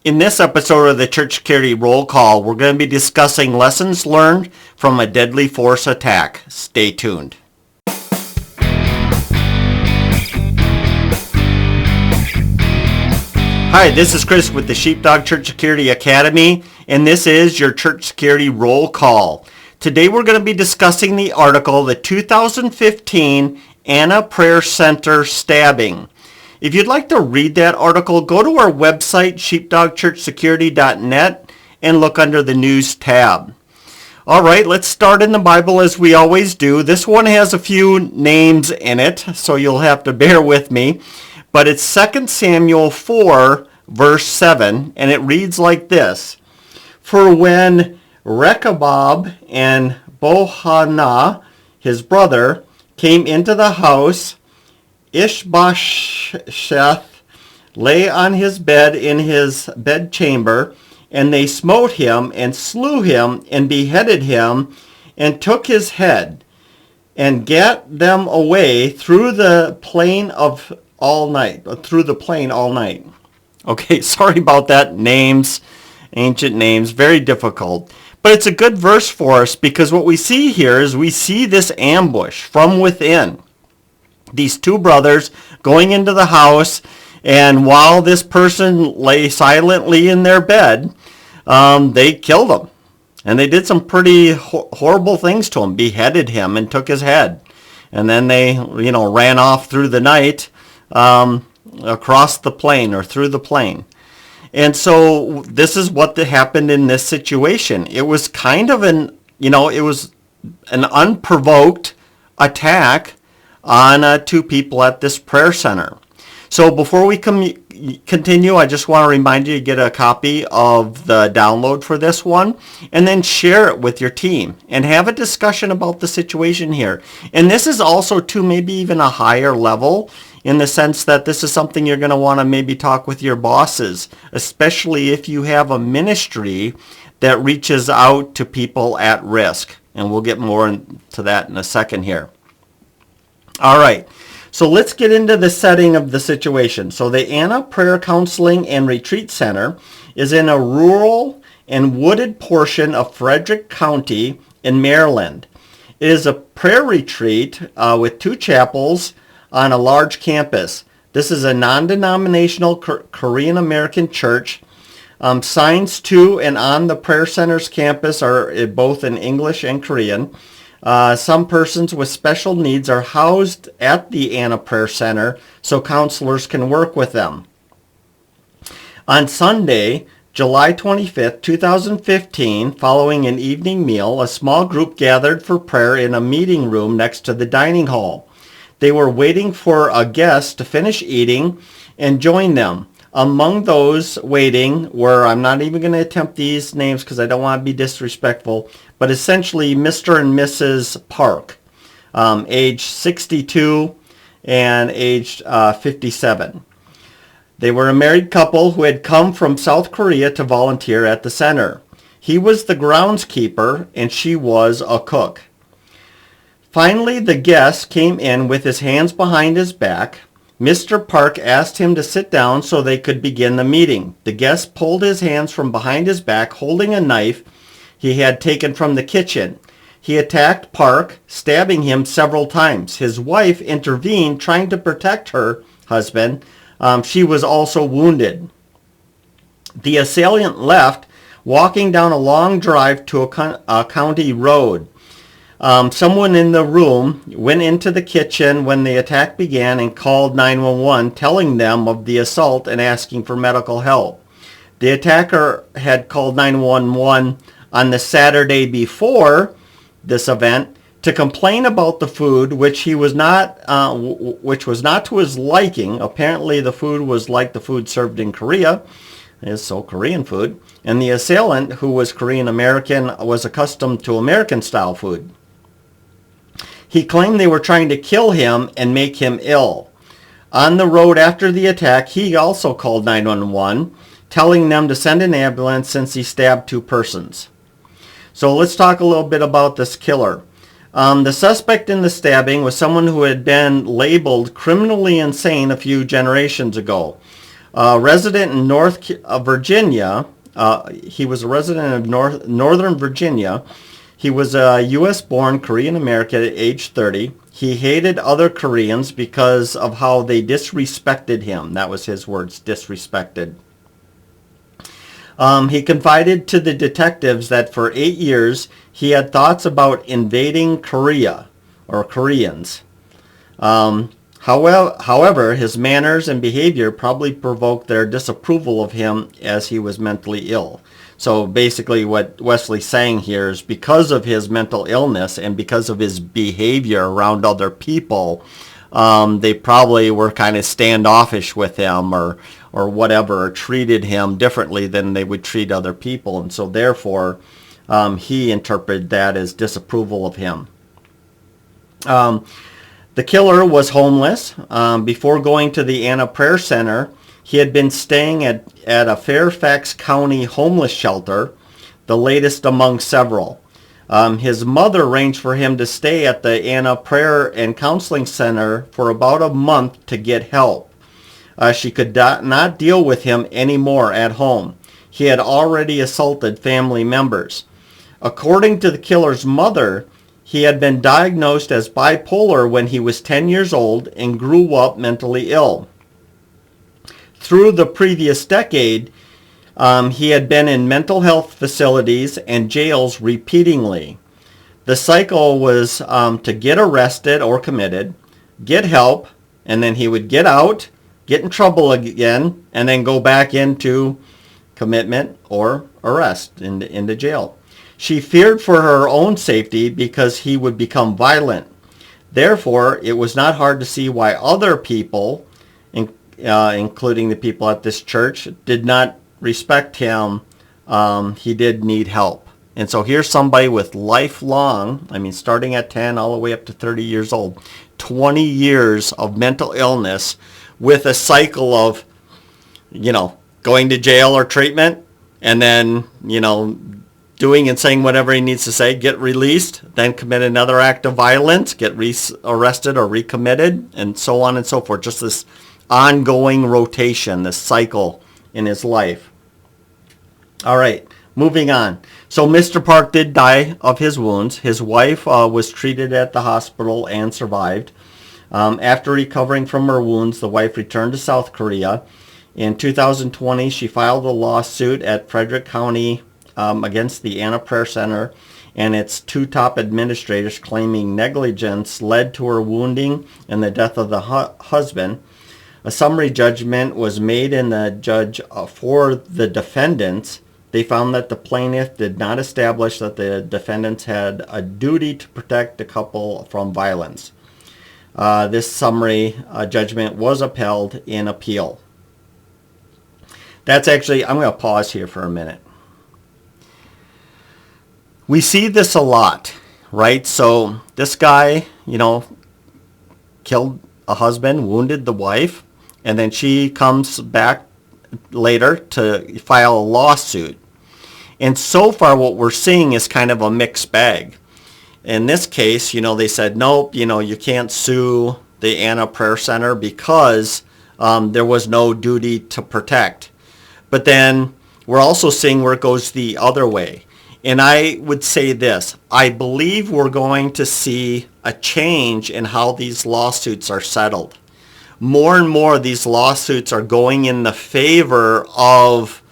In this episode of the Church Security Roll Call, we're going to be discussing lessons learned from a deadly force attack. Stay tuned. Hi, this is Chris with the Sheepdog Church Security Academy, and this is your Church Security Roll Call. Today we're going to be discussing the article, The 2015 Anna Prayer Center Stabbing. If you'd like to read that article, go to our website, sheepdogchurchsecurity.net, and look under the News tab. All right, let's start in the Bible as we always do. This one has a few names in it, so you'll have to bear with me. But it's 2 Samuel 4, verse 7, and it reads like this. For when Rechoboam and Bohanah, his brother, came into the house, Ishbosheth lay on his bed in his bedchamber, and they smote him and slew him and beheaded him and took his head and gat them away through the plain all night. Okay, sorry about that. Names, ancient names, very difficult. But it's a good verse for us because what we see here is we see this ambush from within. These two brothers going into the house, and while this person lay silently in their bed, they killed him. And they did some pretty horrible things to him, beheaded him and took his head. And then they, ran off through the night across the plain or through the plain. And so this is what happened in this situation. It was kind of it was an unprovoked attack on two people at this prayer center. So before we continue, I just want to remind you to get a copy of the download for this one and then share it with your team and have a discussion about the situation here. And this is also to maybe even a higher level in the sense that this is something you're going to want to maybe talk with your bosses, especially if you have a ministry that reaches out to people at risk. And we'll get more into that in a second here. All right, so let's get into the setting of the situation. So the Anna Prayer Counseling and Retreat Center is in a rural and wooded portion of Frederick County in Maryland. It is a prayer retreat with two chapels on a large campus. This is a non-denominational Korean American church. Signs to and on the prayer center's campus are both in English and Korean. Some persons with special needs are housed at the Anna Prayer Center so counselors can work with them. On Sunday, July 25th, 2015, following an evening meal, a small group gathered for prayer in a meeting room next to the dining hall. They were waiting for a guest to finish eating and join them. Among those waiting were, I'm not even going to attempt these names because I don't want to be disrespectful, but essentially Mr. and Mrs. Park, age 62 and age 57. They were a married couple who had come from South Korea to volunteer at the center. He was the groundskeeper and she was a cook. Finally, the guest came in with his hands behind his back. Mr. Park asked him to sit down so they could begin the meeting. The guest pulled his hands from behind his back, holding a knife he had taken from the kitchen. He attacked Park, stabbing him several times. His wife intervened, trying to protect her husband. She was also wounded. The assailant left, walking down a long drive to a county road. Someone in the room went into the kitchen when the attack began and called 911, telling them of the assault and asking for medical help. The attacker had called 911 on the Saturday before this event to complain about the food, which was not to his liking. Apparently, the food was like the food served in Korea. It's so Korean food. And the assailant, who was Korean American, was accustomed to American style food. He claimed they were trying to kill him and make him ill. On the road after the attack, he also called 911, telling them to send an ambulance since he stabbed two persons. So let's talk a little bit about this killer. The suspect in the stabbing was someone who had been labeled criminally insane a few generations ago. Resident in Virginia. He was a resident of Northern Virginia. He was a U.S.-born Korean American at age 30. He hated other Koreans because of how they disrespected him. That was his words, disrespected. He confided to the detectives that for 8 years he had thoughts about invading Korea or Koreans. However, his manners and behavior probably provoked their disapproval of him as he was mentally ill. So basically what Wesley's saying here is because of his mental illness and because of his behavior around other people, they probably were kind of standoffish with him or whatever, or treated him differently than they would treat other people. And so therefore, he interpreted that as disapproval of him. The killer was homeless. Before going to the Anna Prayer Center, he had been staying at a Fairfax County homeless shelter, the latest among several. His mother arranged for him to stay at the Anna Prayer and Counseling Center for about a month to get help. She could not deal with him anymore at home. He had already assaulted family members. According to the killer's mother, he had been diagnosed as bipolar when he was 10 years old and grew up mentally ill. Through the previous decade, he had been in mental health facilities and jails repeatedly. The cycle was to get arrested or committed, get help, and then he would get out, get in trouble again, and then go back into commitment or arrest into jail. She feared for her own safety because he would become violent. Therefore, it was not hard to see why other people, including the people at this church, did not respect him. He did need help. And so here's somebody with lifelong, starting at 10 all the way up to 30 years old, 20 years of mental illness with a cycle of, going to jail or treatment and then, doing and saying whatever he needs to say, get released, then commit another act of violence, get arrested or recommitted, and so on and so forth. Just this ongoing rotation, this cycle in his life. All right, moving on. So Mr. Park did die of his wounds. His wife was treated at the hospital and survived. After recovering from her wounds, the wife returned to South Korea. In 2020, she filed a lawsuit at Frederick County against the Anna Prayer Center and its two top administrators, claiming negligence led to her wounding and the death of the husband. A summary judgment was made in the judge for the defendants. They found that the plaintiff did not establish that the defendants had a duty to protect the couple from violence. This summary judgment was upheld in appeal. That's actually, I'm going to pause here for a minute. We see this a lot, right? So this guy, killed a husband, wounded the wife, and then she comes back later to file a lawsuit. And so far what we're seeing is kind of a mixed bag. In this case, they said, nope, you can't sue the Anna Prayer Center because there was no duty to protect. But then we're also seeing where it goes the other way. And I would say this, I believe we're going to see a change in how these lawsuits are settled. More and more of these lawsuits are going in the favor of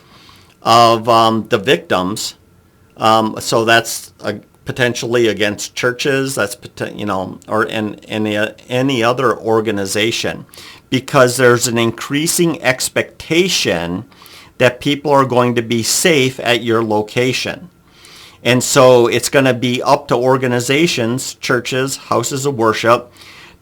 the victims. So that's potentially against churches, that's or any other organization, because there's an increasing expectation that people are going to be safe at your location. And so it's going to be up to organizations, churches, houses of worship,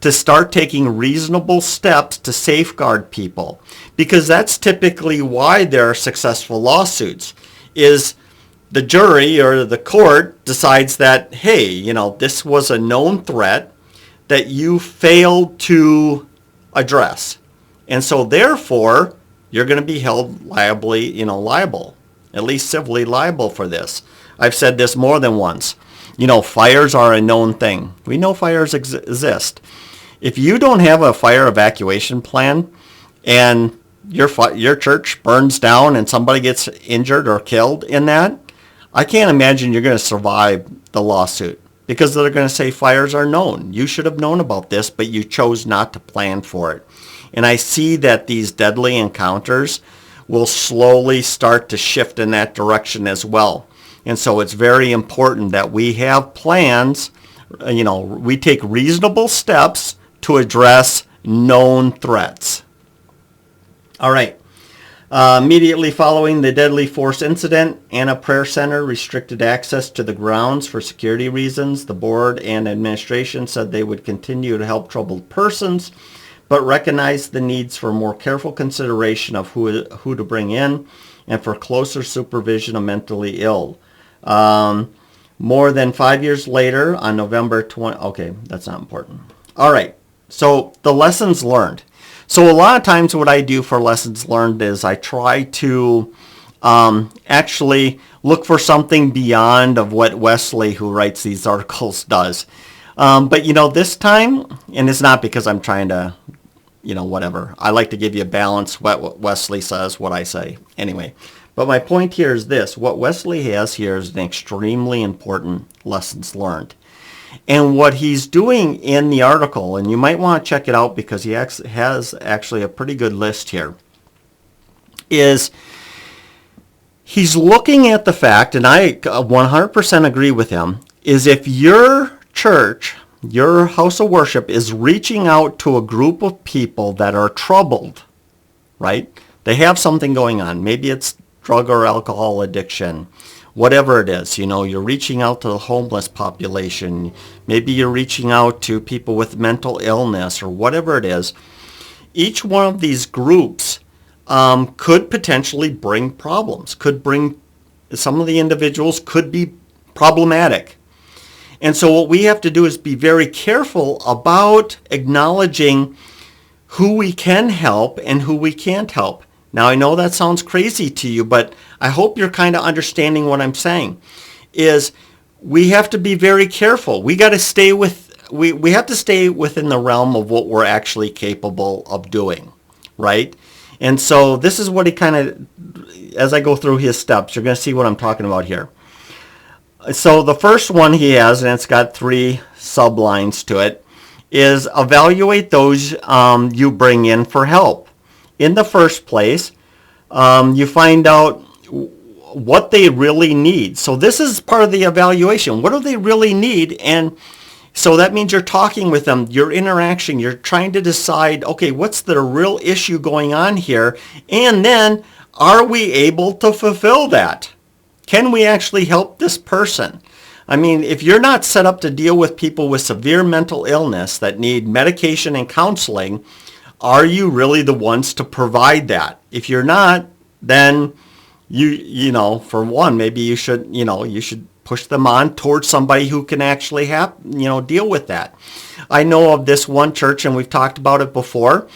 to start taking reasonable steps to safeguard people. Because that's typically why there are successful lawsuits, is the jury or the court decides that, hey, this was a known threat that you failed to address. And so therefore, you're going to be held liable, at least civilly liable for this. I've said this more than once. Fires are a known thing. We know fires exist. If you don't have a fire evacuation plan and your church burns down and somebody gets injured or killed in that, I can't imagine you're going to survive the lawsuit, because they're going to say fires are known. You should have known about this, but you chose not to plan for it. And I see that these deadly encounters will slowly start to shift in that direction as well. And so it's very important that we have plans, we take reasonable steps to address known threats. All right. Immediately following the deadly force incident, Anna Prayer Center restricted access to the grounds for security reasons. The board and administration said they would continue to help troubled persons, but recognized the needs for more careful consideration of who to bring in and for closer supervision of mentally ill. More than 5 years later, on November 20... Okay, that's not important. All right, so the lessons learned. So a lot of times what I do for lessons learned is I try to actually look for something beyond of what Wesley, who writes these articles, does. But, this time, and it's not because I'm trying to, whatever. I like to give you a balance, what Wesley says, what I say. Anyway, but my point here is this. What Wesley has here is an extremely important lessons learned. And what he's doing in the article, and you might want to check it out because he has actually a pretty good list here, is he's looking at the fact, and I 100% agree with him, is if your church, your house of worship is reaching out to a group of people that are troubled, right? They have something going on. Maybe it's drug or alcohol addiction. Whatever it is, you're reaching out to the homeless population. Maybe you're reaching out to people with mental illness or whatever it is. Each one of these groups could potentially bring problems, some of the individuals could be problematic. And so what we have to do is be very careful about acknowledging who we can help and who we can't help. Now, I know that sounds crazy to you, but I hope you're kind of understanding what I'm saying. Is we have to be very careful. We got to stay we have to stay within the realm of what we're actually capable of doing, right? And so this is what he kind of, as I go through his steps, you're going to see what I'm talking about here. So the first one he has, and it's got 3 sublines to it, is evaluate those you bring in for help. In the first place, you find out what they really need. So this is part of the evaluation. What do they really need? And so that means you're talking with them, your interaction, you're trying to decide, okay, what's the real issue going on here? And then, are we able to fulfill that? Can we actually help this person? I mean, if you're not set up to deal with people with severe mental illness that need medication and counseling, are you really the ones to provide that? If you're not, then for one, maybe you should push them on towards somebody who can actually deal with that. I know of this one church, and we've talked about it before.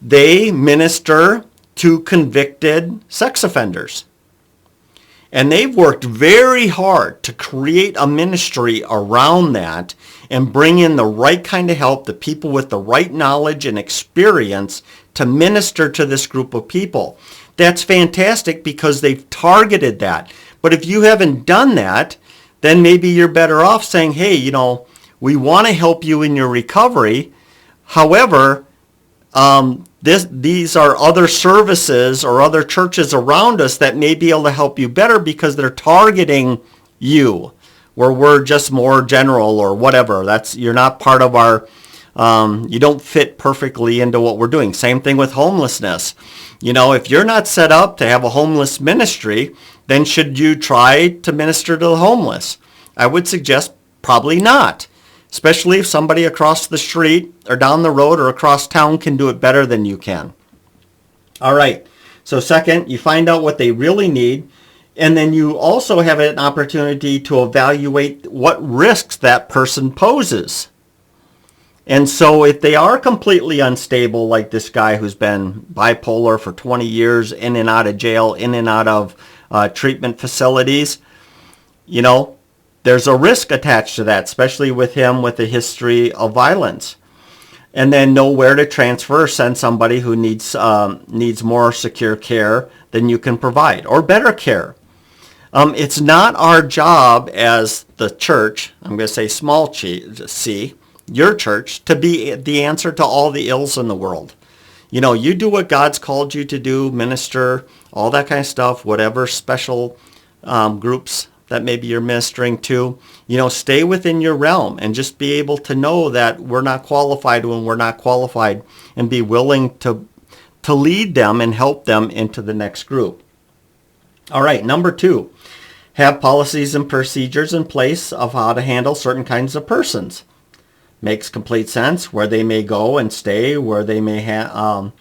They minister to convicted sex offenders. And they've worked very hard to create a ministry around that and bring in the right kind of help, the people with the right knowledge and experience to minister to this group of people. That's fantastic because they've targeted that. But if you haven't done that, then maybe you're better off saying, hey, we want to help you in your recovery. However, these are other services or other churches around us that may be able to help you better because they're targeting you, where we're just more general or whatever. You're not part of our, you don't fit perfectly into what we're doing. Same thing with homelessness. If you're not set up to have a homeless ministry, then should you try to minister to the homeless? I would suggest probably not. Especially if somebody across the street or down the road or across town can do it better than you can. All right. So second, you find out what they really need. And then you also have an opportunity to evaluate what risks that person poses. And so if they are completely unstable, like this guy who's been bipolar for 20 years, in and out of jail, in and out of treatment facilities, there's a risk attached to that, especially with him with a history of violence. and then know where to transfer or send somebody who needs more secure care than you can provide, or better care. It's not our job as the church, I'm going to say small c, your church, to be the answer to all the ills in the world. You do what God's called you to do, minister, all that kind of stuff, whatever special groups that maybe you're ministering to. Stay within your realm and just be able to know that we're not qualified when we're not qualified, and be willing to lead them and help them into the next group. All right, number 2, have policies and procedures in place of how to handle certain kinds of persons. Makes complete sense, where they may go and stay, where they may have,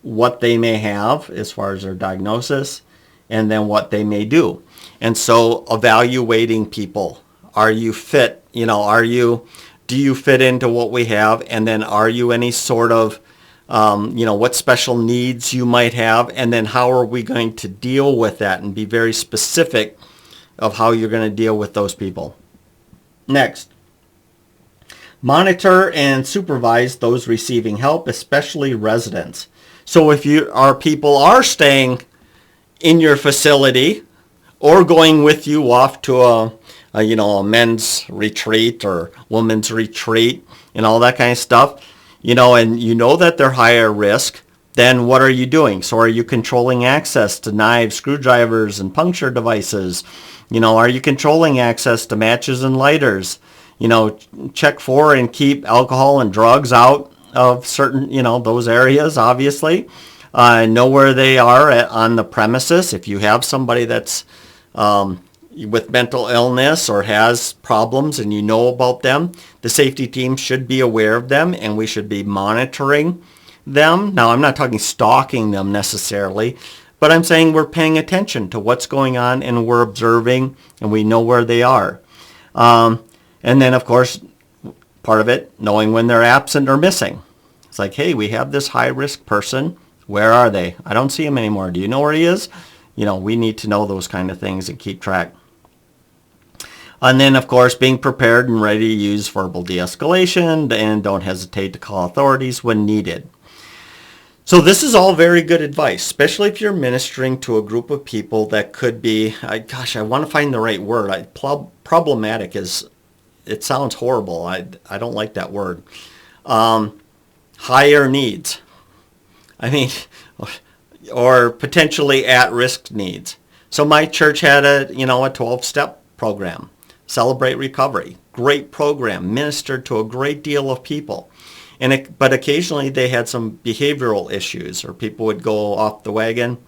what they may have as far as their diagnosis, and then what they may do. And so evaluating people. Are you fit? Do you fit into what we have? And then are you any sort of, what special needs you might have? And then how are we going to deal with that, and be very specific of how you're going to deal with those people. Next. Monitor and supervise those receiving help, especially residents. So if our people are staying in your facility or going with you off to a men's retreat or women's retreat and all that kind of stuff, and that they're higher risk, then what are you doing? So are you controlling access to knives, screwdrivers, and puncture devices? Are you controlling access to matches and lighters? Check for and keep alcohol and drugs out of certain, those areas, obviously. Know where they are on the premises. If you have somebody that's with mental illness or has problems and you know about them, the safety team should be aware of them, and we should be monitoring them. Now, I'm not talking stalking them necessarily, but I'm saying we're paying attention to what's going on, and we're observing, and we know where they are. And then, of course, part of it, knowing when they're absent or missing. It's like, hey, we have this high-risk person. Where are they? I don't see him anymore. Do you know where he is? We need to know those kind of things and keep track. And then, of course, being prepared and ready to use verbal de-escalation, and don't hesitate to call authorities when needed. So this is all very good advice, especially if you're ministering to a group of people that could be, I want to find the right word. Problematic is... It sounds horrible. I don't like that word. Higher needs. Or potentially at-risk needs. So my church had a 12-step program. Celebrate Recovery. Great program. Ministered to a great deal of people. But occasionally they had some behavioral issues, or people would go off the wagon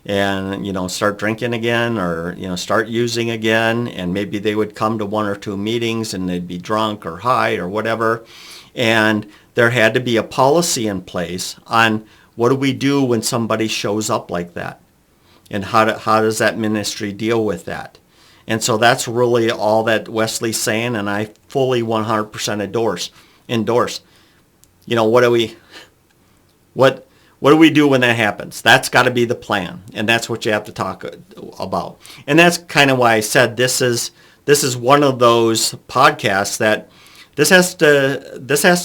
and start drinking again, or start using again, and maybe they would come to 1 or 2 meetings and they'd be drunk or high or whatever, and there had to be a policy in place on what do we do when somebody shows up like that, and how does that ministry deal with that. And so that's really all that Wesley's saying, and I fully 100% endorse. What do we do when that happens? That's got to be the plan, and that's what you have to talk about. And that's kind of why I said this is one of those podcasts that this has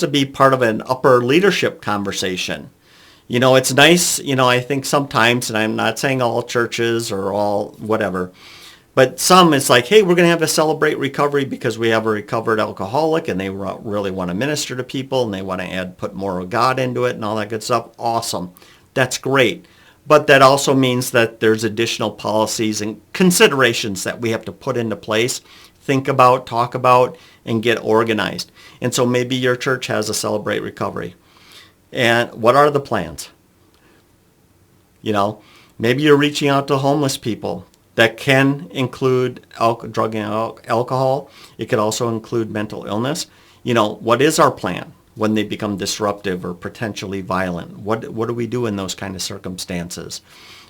to be part of an upper leadership conversation. It's nice, I think sometimes, and I'm not saying all churches or all whatever, but some it's like, hey, we're going to have a Celebrate Recovery because we have a recovered alcoholic and they really want to minister to people and they want to put more of God into it and all that good stuff. Awesome. That's great. But that also means that there's additional policies and considerations that we have to put into place, think about, talk about, and get organized. And so maybe your church has a Celebrate Recovery. And what are the plans? Maybe you're reaching out to homeless people. That can include drug and alcohol. It could also include mental illness. What is our plan when they become disruptive or potentially violent? What do we do in those kind of circumstances?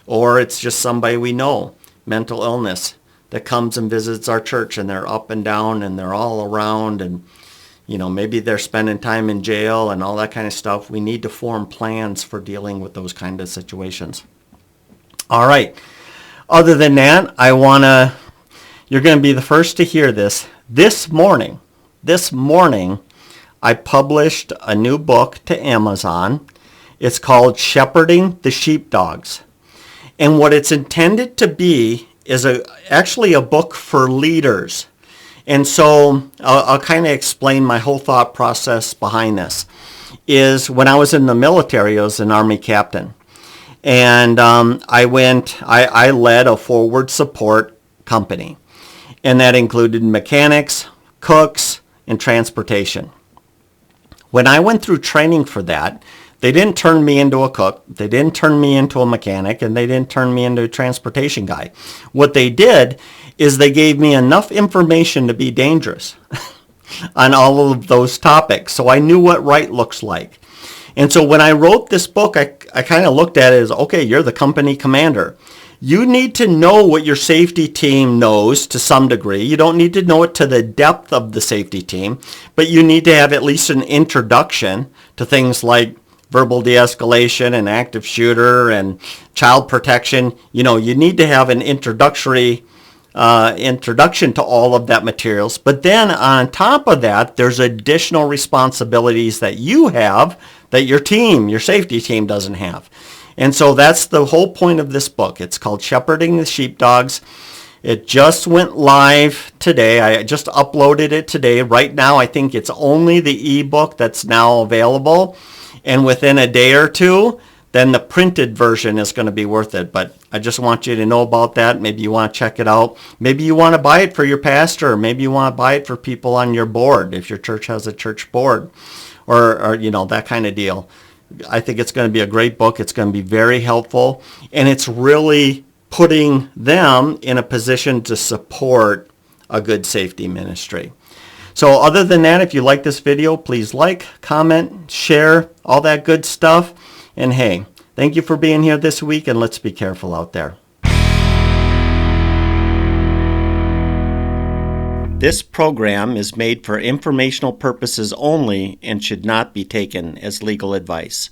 Or it's just somebody we know, mental illness, that comes and visits our church and they're up and down and they're all around, and maybe they're spending time in jail and all that kind of stuff. We need to form plans for dealing with those kind of situations. All right. Other than that, you're going to be the first to hear this. This morning, I published a new book to Amazon. It's called Shepherding the Sheepdogs. And what it's intended to be is actually a book for leaders. And so I'll kind of explain my whole thought process behind this. Is when I was in the military, I was an Army captain. And I led a forward support company. And that included mechanics, cooks, and transportation. When I went through training for that, they didn't turn me into a cook, they didn't turn me into a mechanic, and they didn't turn me into a transportation guy. What they did is they gave me enough information to be dangerous on all of those topics. So I knew what right looks like. And so when I wrote this book, I kind of looked at it as, okay, you're the company commander. You need to know what your safety team knows to some degree. You don't need to know it to the depth of the safety team, but you need to have at least an introduction to things like verbal de-escalation and active shooter and child protection. You need to have an introduction to all of that materials. But then on top of that, there's additional responsibilities that you have that your safety team doesn't have. And so that's the whole point of this book. It's called Shepherding the Sheepdogs. It just went live today. I just uploaded it today. Right now, I think it's only the ebook that's now available. And within a day or two, then the printed version is going to be worth it. But I just want you to know about that. Maybe you want to check it out. Maybe you want to buy it for your pastor. Maybe you want to buy it for people on your board if your church has a church board or that kind of deal. I think it's going to be a great book. It's going to be very helpful. And it's really putting them in a position to support a good safety ministry. So other than that, if you like this video, please like, comment, share, all that good stuff. And hey, thank you for being here this week, and let's be careful out there. This program is made for informational purposes only and should not be taken as legal advice.